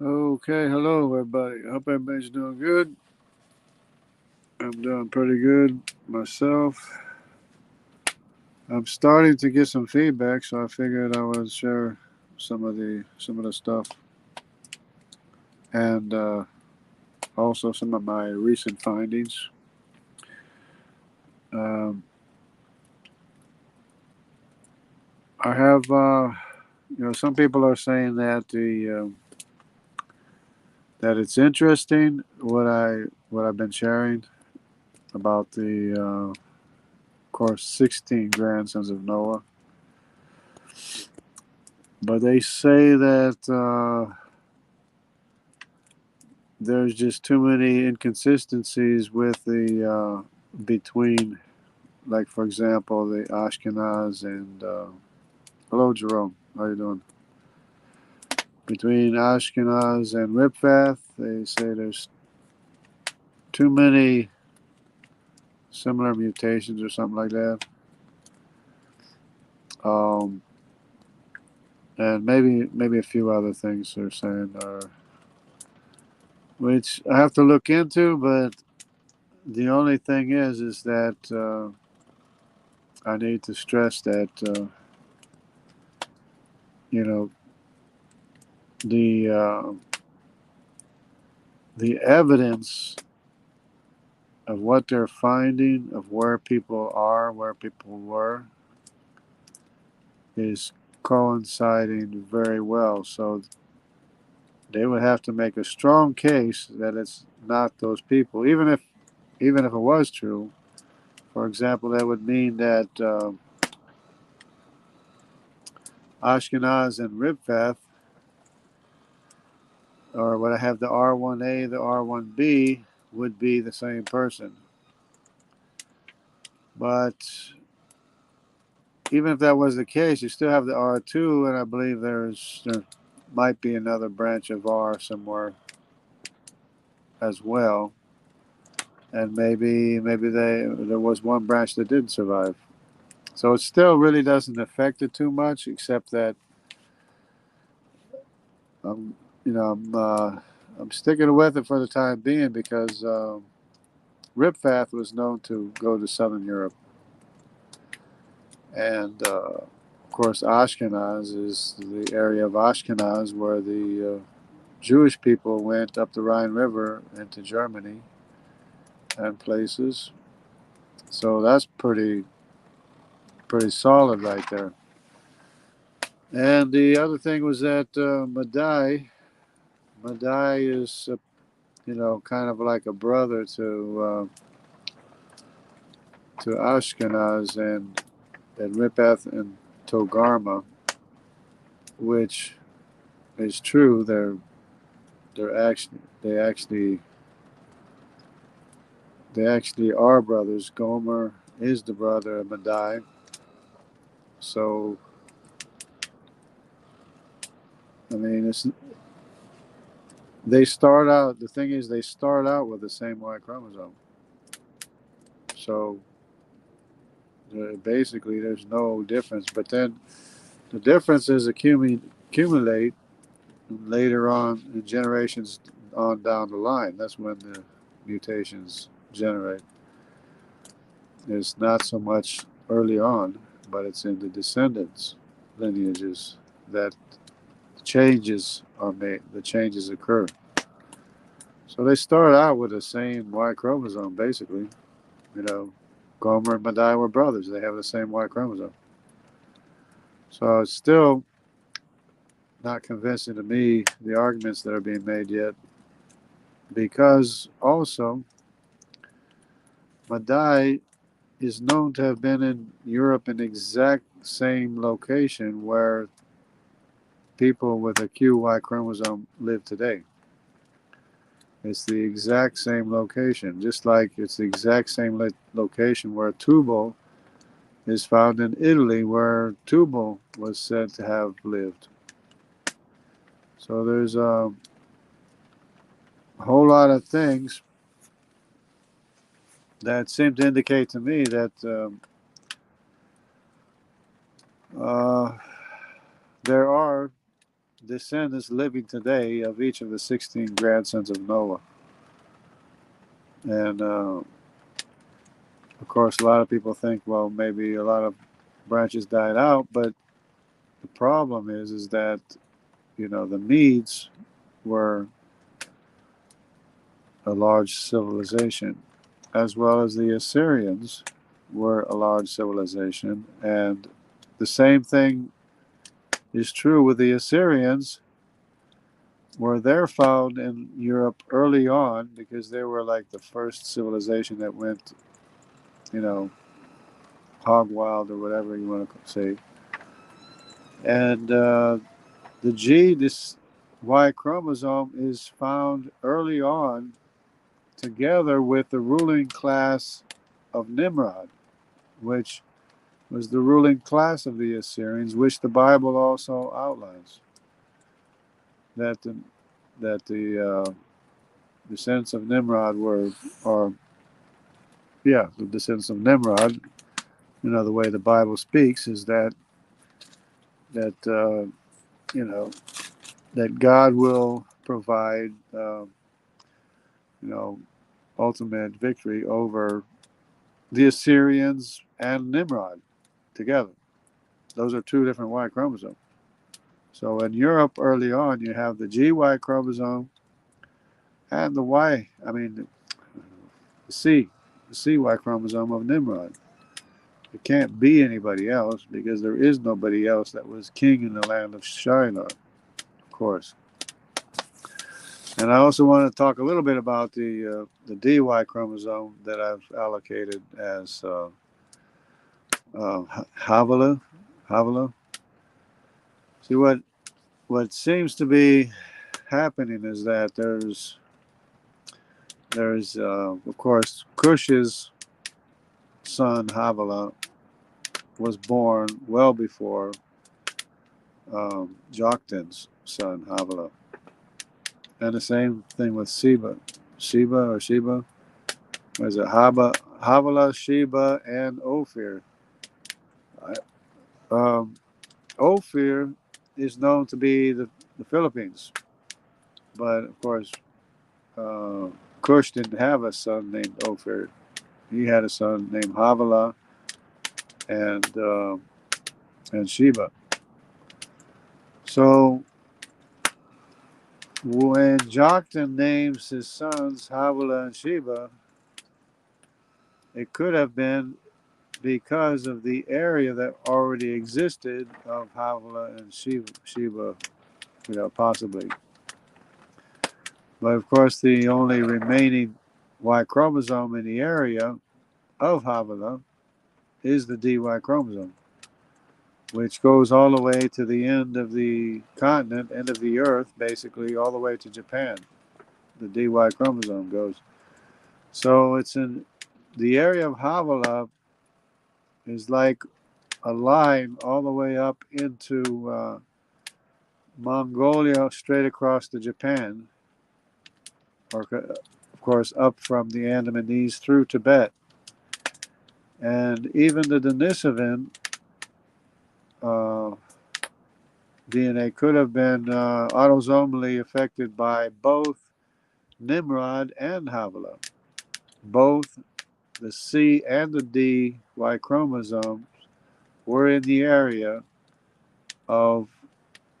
Okay, hello everybody. Hope everybody's doing good. I'm doing pretty good myself. I'm starting to get some feedback, so I figured I would share some of the stuff and also some of my recent findings. Um, I have, some people are saying that that it's interesting what I've been sharing about the of course 16 grandsons of Noah. But they say that there's just too many inconsistencies with the between, like for example, the Ashkenaz and hello Jerome, how you doing? Between Ashkenaz and Ripfath, they say there's too many similar mutations or something like that. Um, and maybe a few other things they're saying are, which I have to look into, but the only thing is that I need to stress that you know the the evidence of what they're finding of where people are, where people were, is coinciding very well. So they would have to make a strong case that it's not those people, even if it was true. For example, that would mean that Ashkenaz and Ribfath, or what I have the R1A, the R1B, would be the same person. But even if that was the case, you still have the R2, and I believe there might be another branch of R somewhere as well, and maybe there was one branch that didn't survive. So it still really doesn't affect it too much, except that I'm you know I'm sticking with it for the time being because Ripfath was known to go to Southern Europe, and of course Ashkenaz is the area of Ashkenaz where the Jewish people went up the Rhine River into Germany and places. So that's pretty solid right there. And the other thing was that Madai is kind of like a brother to Ashkenaz and Ripath and Togarma, which is true. They actually are brothers. Gomer is the brother of Madai. So I mean, they start out. The thing is, they start out with the same Y chromosome. So basically, there's no difference. But then the differences accumulate later on in generations on down the line. That's when the mutations generate. It's not so much early on, but it's in the descendants lineages that changes are made. The changes occur. So they start out with the same Y chromosome, basically. You know, Gomer and Madai were brothers. They have the same Y chromosome. So it's still not convincing to me the arguments that are being made yet, because also Madai is known to have been in Europe in the exact same location where people with a QY chromosome live today. It's the exact same location, just like it's the exact same location where Tubal is found in Italy, where Tubal was said to have lived. So there's a whole lot of things that seem to indicate to me that uh, there are descendants living today of each of the 16 grandsons of Noah. And of course, a lot of people think, well, maybe a lot of branches died out, but the problem is that, the Medes were a large civilization, as well as the Assyrians were a large civilization. And the same thing is true with the Assyrians, where they're found in Europe early on, because they were like the first civilization that went, hog wild, or whatever you want to say. And this Y chromosome is found early on together with the ruling class of Nimrod, which was the ruling class of the Assyrians, which the Bible also outlines. That the descendants of Nimrod the descendants of Nimrod. The way the Bible speaks is that that God will provide ultimate victory over the Assyrians and Nimrod together. Those are two different Y chromosomes. So in Europe early on, you have the GY chromosome and the CY chromosome of Nimrod. It can't be anybody else, because there is nobody else that was king in the land of Shinar, of course. And I also want to talk a little bit about the DY chromosome that I've allocated as Havilah. See, what seems to be happening is that there's of course, Cush's son Havilah was born well before Joktan's son Havilah. And the same thing with Sheba. Or Sheba? What is it? Havilah, Sheba, and Ophir. Ophir is known to be the Philippines. But, of course, Cush didn't have a son named Ophir. He had a son named Havilah and Sheba. So when Joktan names his sons Havilah and Sheba, it could have been because of the area that already existed of Havilah and Sheba, possibly. But of course, the only remaining Y chromosome in the area of Havilah is the DY chromosome, which goes all the way to the end of the continent, end of the earth, basically, all the way to Japan. The DY chromosome goes. So it's in the area of Havilah is like a line all the way up into Mongolia, straight across to Japan, or of course up from the Andamanese through Tibet. And even the Denisovan DNA could have been autosomally affected by both Nimrod and Havilah. Both the C and the D Y chromosomes were in the area of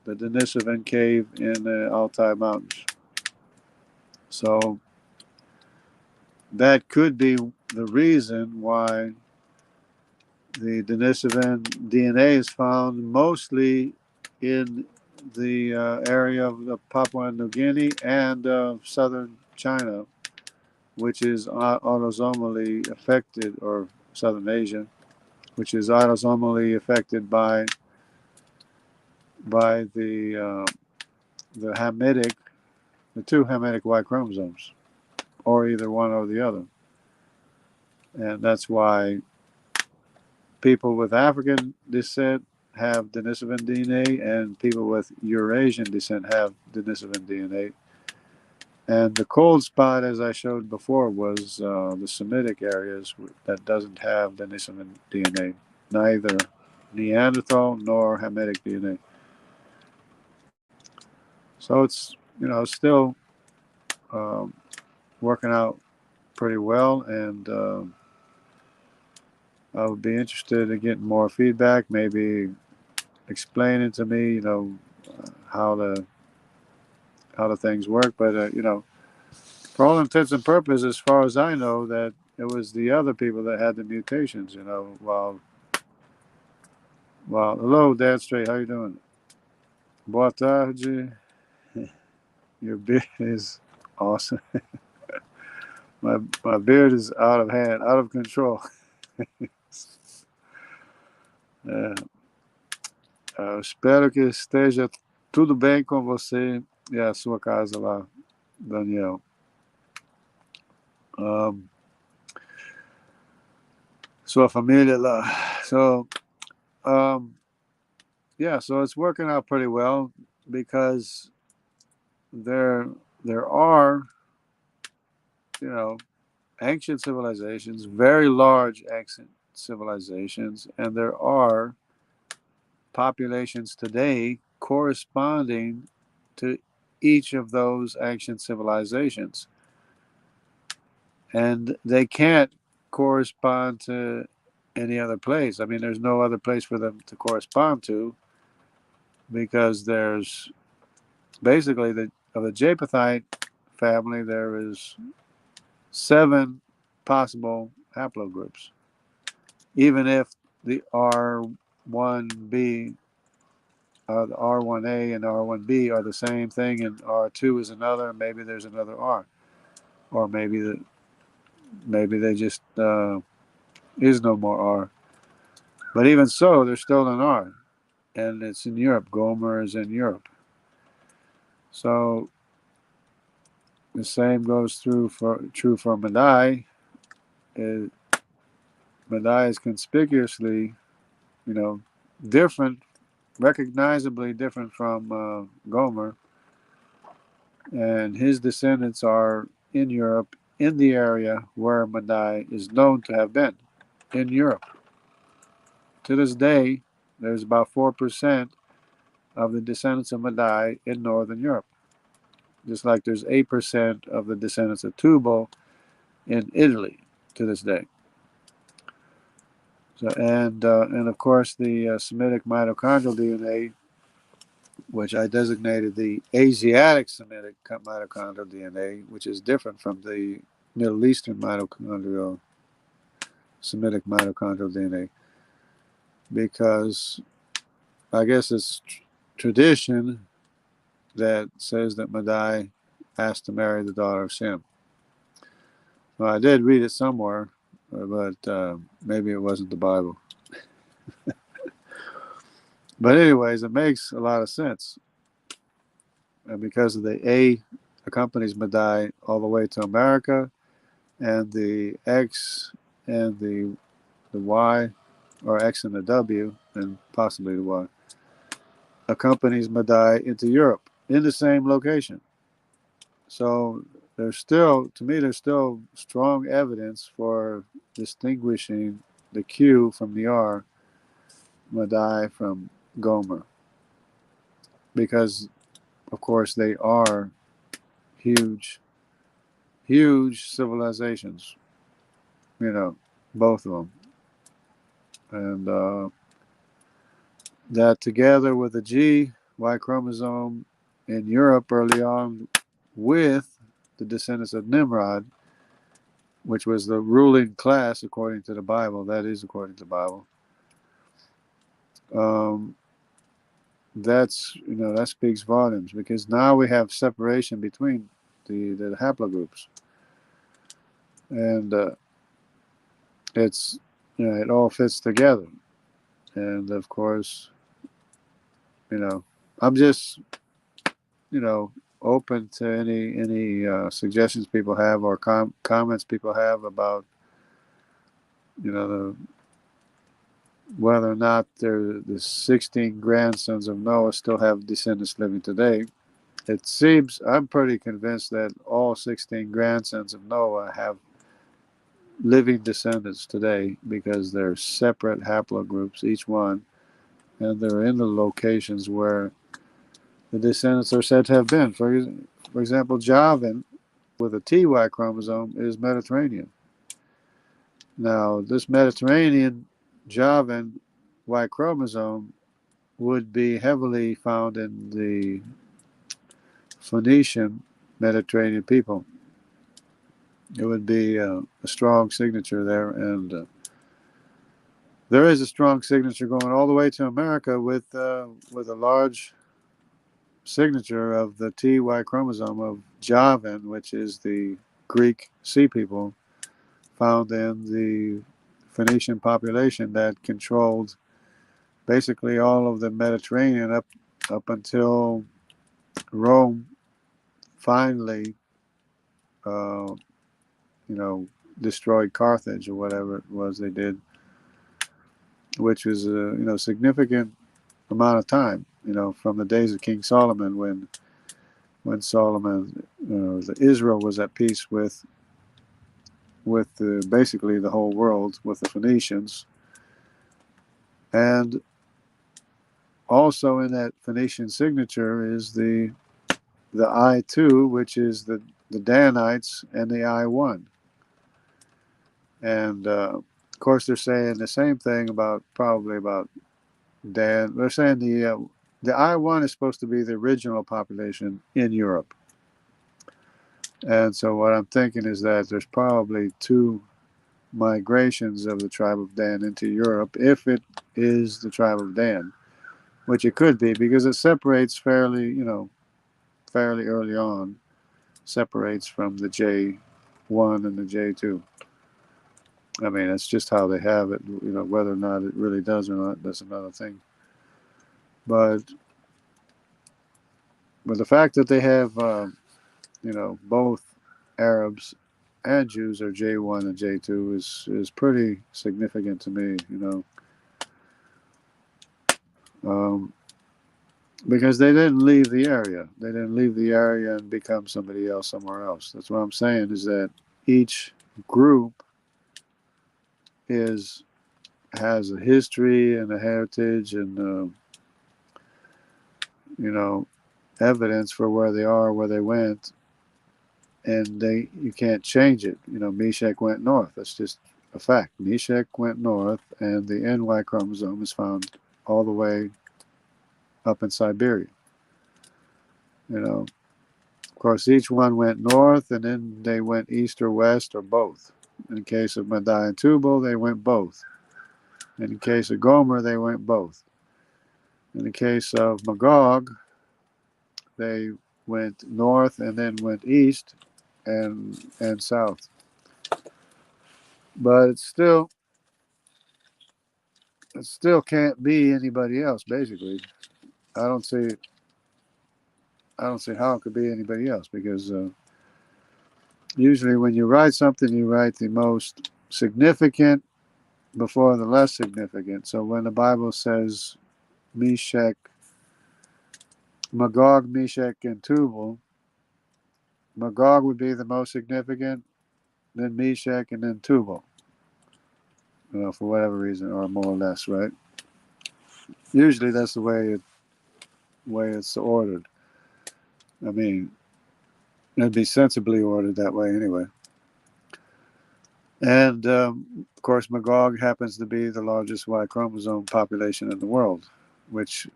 the Denisovan cave in the Altai Mountains. So that could be the reason why the Denisovan DNA is found mostly in the area of Papua New Guinea and southern China, which is autosomally affected, or Southern Asia, which is autosomally affected by the Hamitic, the two Hamitic Y chromosomes, or either one or the other. And that's why people with African descent have Denisovan DNA, and people with Eurasian descent have Denisovan DNA. And the cold spot, as I showed before, was the Semitic areas that doesn't have Denisovan DNA, neither Neanderthal nor Hamitic DNA. So it's, still um, working out pretty well, and I would be interested in getting more feedback, maybe explaining to me, how the things work. But for all intents and purposes, as far as I know, that it was the other people that had the mutations. While hello, Dad Straight, how you doing? Boa tarde. Your beard is awesome. My beard is out of hand, out of control. É, eu espero que esteja tudo bem com você e a sua casa lá, Daniel. Um, Sua família lá. So, um, yeah, so it's working out pretty well because there there are, you know, ancient civilizations, very large ancient civilizations, and there are populations today corresponding to each of those ancient civilizations. And they can't correspond to any other place. I mean, there's no other place for them to correspond to because there's basically of the Japhethite family, there is 7 possible haplogroups. Even if the R1B, the R1A and R1B are the same thing, and R2 is another, maybe there's another R, or maybe they just is no more R. But even so, there's still an R, and it's in Europe. Gomer is in Europe. So the same goes true for Madai. Madai is conspicuously, different, recognizably different from Gomer, and his descendants are in Europe, in the area where Madai is known to have been, in Europe. To this day, there's about 4% of the descendants of Madai in Northern Europe, just like there's 8% of the descendants of Tubal in Italy to this day. So, and of course the Semitic mitochondrial DNA, which I designated the Asiatic Semitic mitochondrial DNA, which is different from the Middle Eastern Semitic mitochondrial DNA, because I guess it's tradition that says that Madai asked to marry the daughter of Shem. Well, I did read it somewhere, but maybe it wasn't the Bible. But anyways, it makes a lot of sense. And because of the A accompanies Madai all the way to America, and the X and the Y, or X and the W, and possibly the Y, accompanies Madai into Europe in the same location. So there's still strong evidence for distinguishing the Q from the R, Madai from Gomer, because of course they are huge civilizations, both of them, and that together with the G, Y chromosome in Europe early on with the descendants of Nimrod, which was the ruling class according to the Bible, that is according to the Bible, that speaks volumes, because now we have separation between the haplogroups, and it's it all fits together. And of course, I'm just open to any suggestions people have, or comments people have about whether or not the 16 grandsons of Noah still have descendants living today. It seems, I'm pretty convinced that all 16 grandsons of Noah have living descendants today, because they're separate haplogroups, each one, and they're in the locations where the descendants are said to have been. For example, Javan with a TY chromosome is Mediterranean. Now, this Mediterranean Javan Y chromosome would be heavily found in the Phoenician Mediterranean people. It would be a strong signature there, and there is a strong signature going all the way to America with a large signature of the TY chromosome of Javan, which is the Greek Sea people found in the Phoenician population that controlled basically all of the Mediterranean up until Rome finally, uh, destroyed Carthage or whatever it was they did, which was a significant amount of time. From the days of King Solomon, when Solomon, Israel was at peace with basically the whole world, with the Phoenicians, and also in that Phoenician signature is the I2, which is the Danites, and the I1. And of course, they're saying the same thing probably about Dan. They're saying the I1 is supposed to be the original population in Europe. And so what I'm thinking is that there's probably two migrations of the tribe of Dan into Europe, if it is the tribe of Dan, which it could be, because it separates fairly early on, separates from the J1 and the J2. I mean, that's just how they have it. Whether or not it really does or not, that's another thing. But the fact that they have, both Arabs and Jews are J1 and J2 is pretty significant to me. Because they didn't leave the area. They didn't leave the area and become somebody else somewhere else. That's what I'm saying, is that each group has a history and a heritage and evidence for where they are, where they went, and you can't change it. Meshach went north. That's just a fact. Meshach went north, and the NY chromosome is found all the way up in Siberia. Of course, each one went north, and then they went east or west or both. In the case of Madai and Tubal, they went both. In the case of Gomer, they went both. In the case of Magog, they went north and then went east and south. But it still can't be anybody else. Basically, I don't see how it could be anybody else, because usually when you write something, you write the most significant before the less significant. So when the Bible says Meshach, Magog, Meshach, and Tubal, Magog would be the most significant, then Meshach, and then Tubal. For whatever reason, or more or less, right? Usually that's the way it's ordered. I mean, it'd be sensibly ordered that way anyway. And of course, Magog happens to be the largest Y chromosome population in the world, which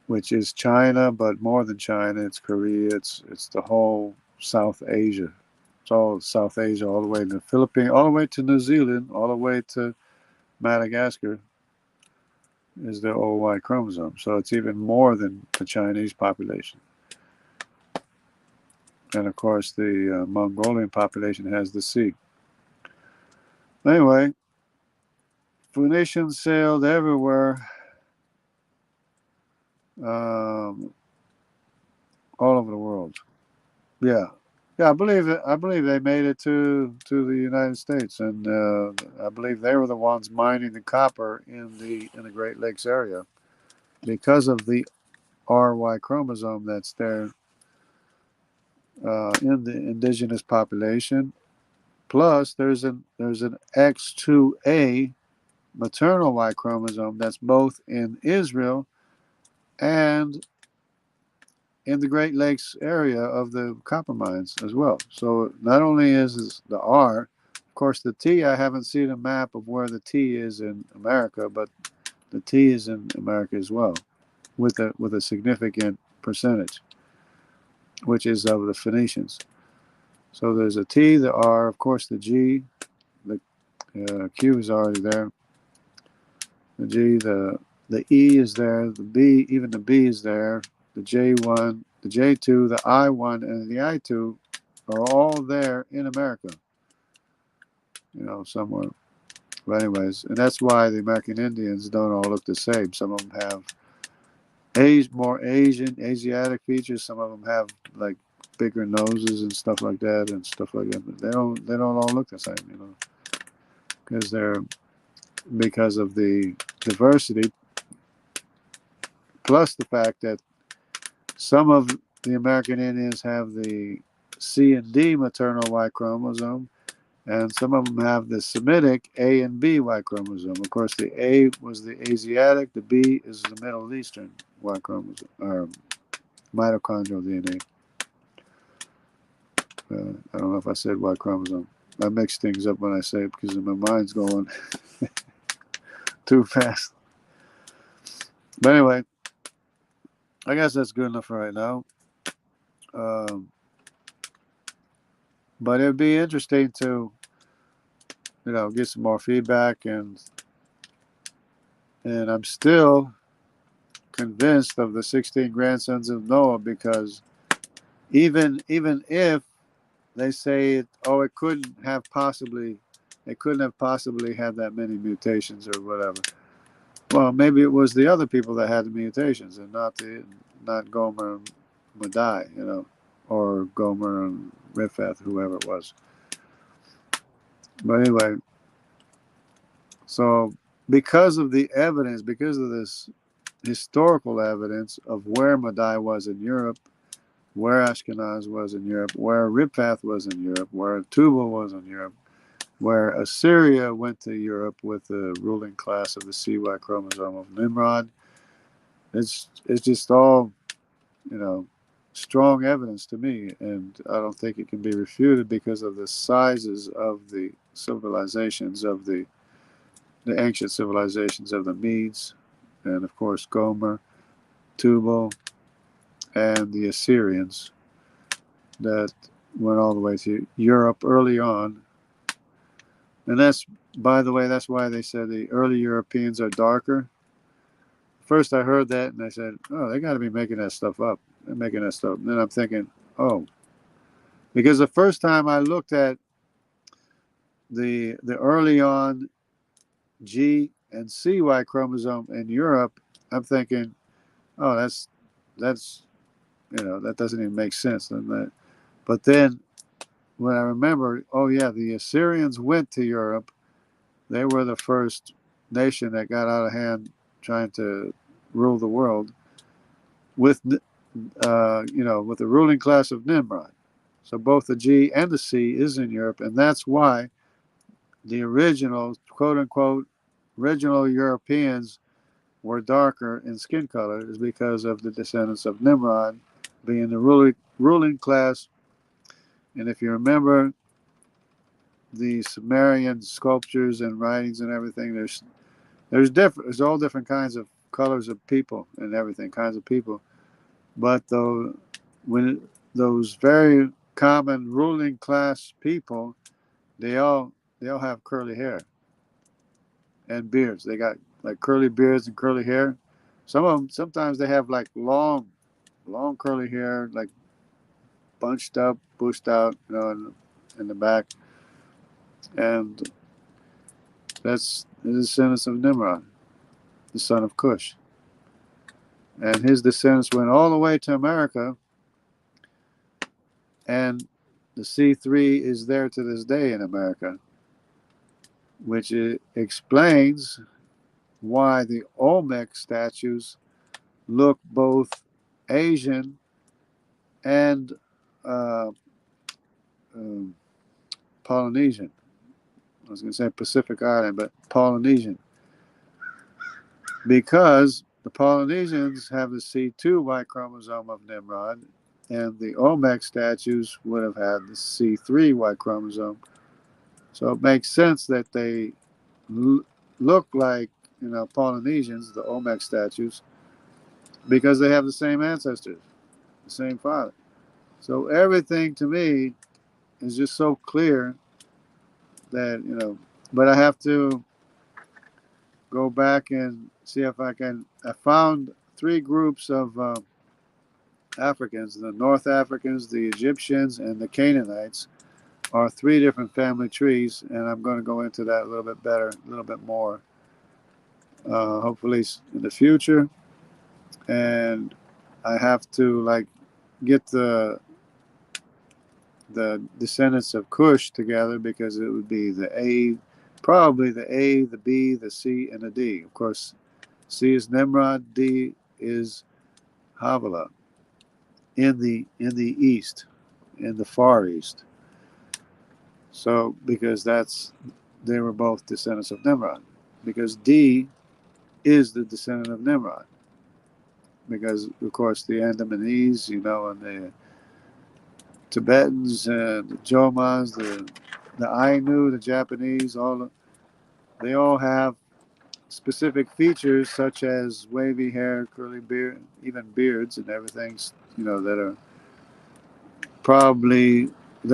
is China, but more than China, it's Korea, it's the whole South Asia. It's all South Asia, all the way to the Philippines, all the way to New Zealand, all the way to Madagascar is the OY chromosome. So it's even more than the Chinese population. And of course, the Mongolian population has the C. Anyway, Phoenicians sailed everywhere, all over the world. Yeah, I believe they made it to the United States, and I believe they were the ones mining the copper in the Great Lakes area, because of the RY chromosome that's there in the indigenous population. Plus, there's an X2A maternal Y chromosome that's both in Israel and in the Great Lakes area of the copper mines as well. So not only is the R, of course, the T, I haven't seen a map of where the T is in America, but the T is in America as well, with a significant percentage, which is of the Phoenicians. So there's a T, the R, of course, the G, the Q is already there. The G, the E is there, the B, even the B is there, the J1, the J2, the I1, and the I2 are all there in America, somewhere. But anyways, and that's why the American Indians don't all look the same. Some of them have more Asiatic features. Some of them have like bigger noses and stuff like that, But they don't all look the same, because of the diversity, plus the fact that some of the American Indians have the C and D maternal Y chromosome, and some of them have the Semitic A and B Y chromosome. Of course, the A was the Asiatic, the B is the Middle Eastern Y chromosome, or mitochondrial DNA. I don't know if I said Y chromosome. I mix things up when I say it because my mind's going too fast. But anyway, I guess that's good enough for right now. But it'd be interesting to, get some more feedback, and I'm still convinced of the 16 grandsons of Noah, because even if they say it couldn't have possibly had that many mutations or whatever. Well, maybe it was the other people that had the mutations, and not Gomer and Madai, or Gomer and Riphath, whoever it was. But anyway, so because of the evidence, because of this historical evidence of where Madai was in Europe, where Ashkenaz was in Europe, where Riphath was in Europe, where Tubal was in Europe, where Assyria went to Europe with the ruling class of the CY chromosome of Nimrod. It's just all, strong evidence to me, and I don't think it can be refuted because of the sizes of the civilizations of the ancient civilizations of the Medes, and of course Gomer, Tubal, and the Assyrians that went all the way to Europe early on. And that's, by the way, that's why they said the early Europeans are darker. First I heard that and I said, oh, they got to be making that stuff up. They're making that stuff. And then I'm thinking, oh, because the first time I looked at the early on G and CY chromosome in Europe, I'm thinking, oh, that's that doesn't even make sense. But then when I remember, oh yeah, the Assyrians went to Europe. They were the first nation that got out of hand trying to rule the world with with the ruling class of Nimrod. So both the G and the C is in Europe, and that's why the original, quote unquote, original Europeans were darker in skin color, is because of the descendants of Nimrod being the ruling class. And if you remember the Sumerian sculptures and writings and everything, there's all different kinds of colors of people and everything, kinds of people. But when those very common ruling class people, they all have curly hair and beards. They got like curly beards and curly hair. Some of them, sometimes they have like long curly hair, like bunched up, bushed out, in the back. And that's the descendants of Nimrod, the son of Cush. And his descendants went all the way to America, and the C3 is there to this day in America, which explains why the Olmec statues look both Asian and Polynesian. I was going to say Pacific Island, but Polynesian. Because the Polynesians have the C2 Y chromosome of Nimrod, and the Olmec statues would have had the C3 Y chromosome. So it makes sense that they look like, Polynesians, the Olmec statues, because they have the same ancestors, the same father. So everything to me is just so clear that, but I have to go back and see if I can. I found three groups of Africans: the North Africans, the Egyptians, and the Canaanites are three different family trees, and I'm going to go into that a little bit better, a little bit more, hopefully in the future. And I have to get the descendants of Cush together, because it would be probably the A, the B, the C, and the D. Of course, C is Nimrod, D is Havilah in the east, in the far east. So because they were both descendants of Nimrod, because D is the descendant of Nimrod, because of course the Andamanese, and the Tibetans and the Jomans, the Ainu, the Japanese, they all have specific features such as wavy hair, curly beard, even beards and everything, that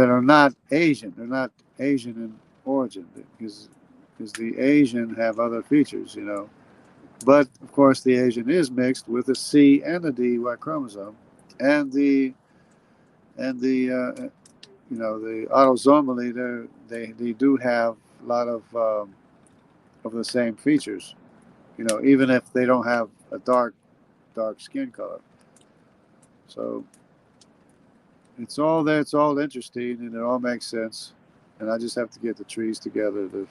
are not Asian. They're not Asian in origin, because the Asian have other features, But of course, the Asian is mixed with the C and the D Y chromosome, and the autosomally. They do have a lot of the same features, even if they don't have a dark skin color. So it's all there. It's all interesting, and it all makes sense. And I just have to get the trees together, the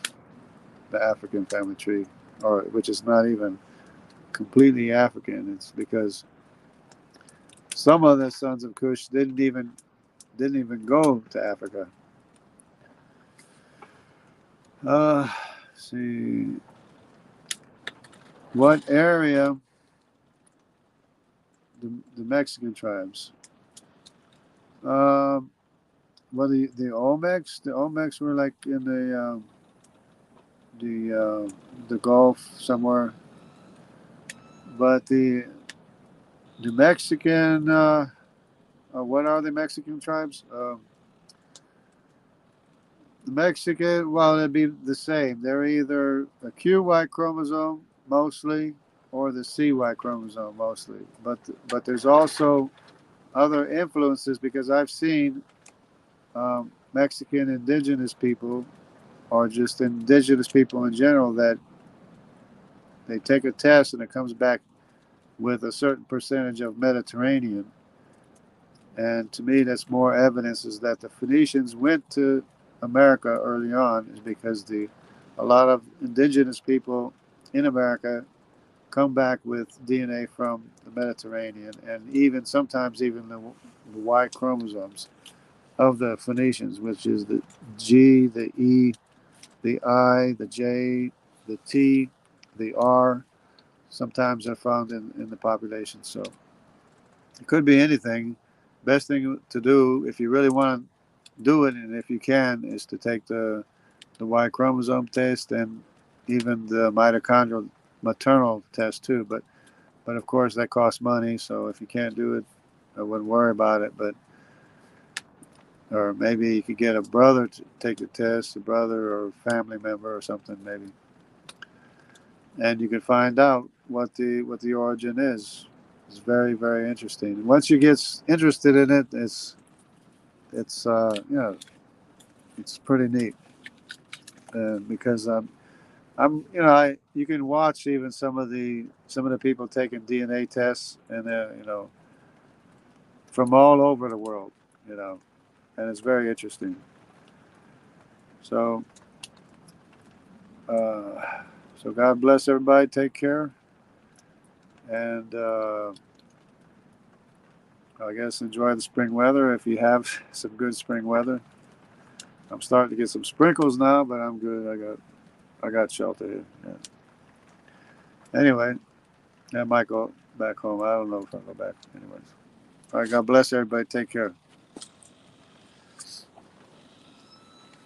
African family tree, which is not even completely African. It's because some of the sons of Cush didn't even go to Africa. See, what area? The Mexican tribes. Well, the Olmecs were like in the Gulf somewhere, but the Mexican. What are the Mexican tribes? The Mexican, well, it'd be the same. They're either a QY chromosome mostly, or the CY chromosome mostly. But there's also other influences, because I've seen Mexican indigenous people, or just indigenous people in general, that they take a test and it comes back with a certain percentage of Mediterranean. And to me, that's more evidence is that the Phoenicians went to America early on, is because a lot of indigenous people in America come back with DNA from the Mediterranean, and even sometimes even the Y chromosomes of the Phoenicians, which is the G, the E, the I, the J, the T, the R. Sometimes are found in the population. So it could be anything. Best thing to do, if you really want to do it, and if you can, is to take the Y chromosome test, and even the mitochondrial maternal test too. But of course that costs money. So if you can't do it, I wouldn't worry about it. Or maybe you could get a brother to take the test, a brother or a family member or something maybe, and you can find out what the origin is. It's very, very interesting. And once you get interested in it, it's it's pretty neat, because you can watch even some of the people taking DNA tests, and they're from all over the world, and it's very interesting. So God bless everybody. Take care, and I guess enjoy the spring weather if you have some good spring weather. I'm starting to get some sprinkles now, but I'm good. I got shelter here. Yeah. Anyway, I might go back home. I don't know if I'll go back anyways. All right, God bless everybody. Take care.